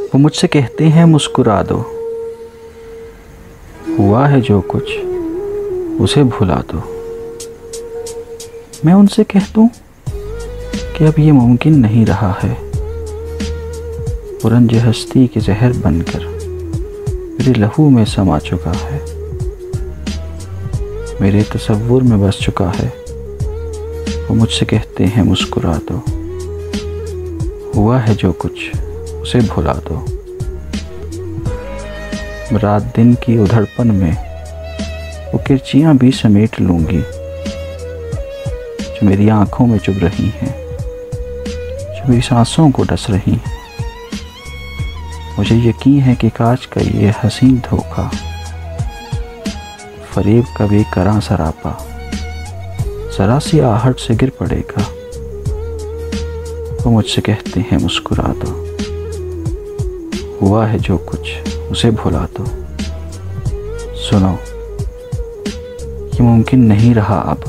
वो मुझसे कहते हैं मुस्कुरा दो, हुआ है जो कुछ उसे भुला दो। मैं उनसे कह दूं कि अब ये मुमकिन नहीं रहा है। पुरंज हस्ती के जहर बनकर मेरे लहू में समा चुका है, मेरे तसव्वुर में बस चुका है। वो मुझसे कहते हैं मुस्कुरा दो, हुआ है जो कुछ उसे भुला दो। रात दिन की उधड़पन में वो किरचियाँ भी समेट लूँगी जो मेरी आँखों में चुभ रही हैं, जो मेरी सांसों को डस रही हैं। मुझे यकीन है कि काश का ये हसीन धोखा, फरेब का बेकरां सरापा जरा सी आहट से गिर पड़ेगा। वो मुझसे कहते हैं मुस्कुरा दो, हुआ है जो कुछ उसे भुला दो। सुनो, ये मुमकिन नहीं रहा अब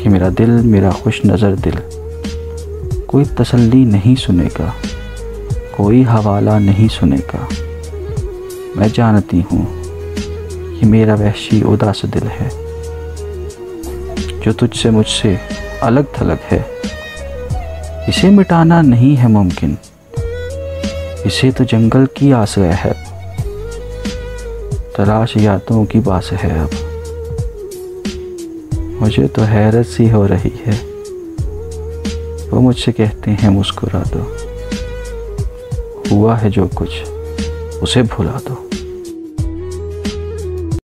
कि मेरा दिल, मेरा खुश नज़र दिल कोई तसल्ली नहीं सुनेगा, कोई हवाला नहीं सुनेगा। मैं जानती हूँ ये मेरा वहशी उदास दिल है जो तुझसे मुझसे अलग थलग है। इसे मिटाना नहीं है मुमकिन, इसे तो जंगल की आस है, तलाश यादों की बास है। अब मुझे तो हैरत सी हो रही है। वो मुझसे कहते हैं मुस्कुरा दो, हुआ है जो कुछ उसे भुला दो।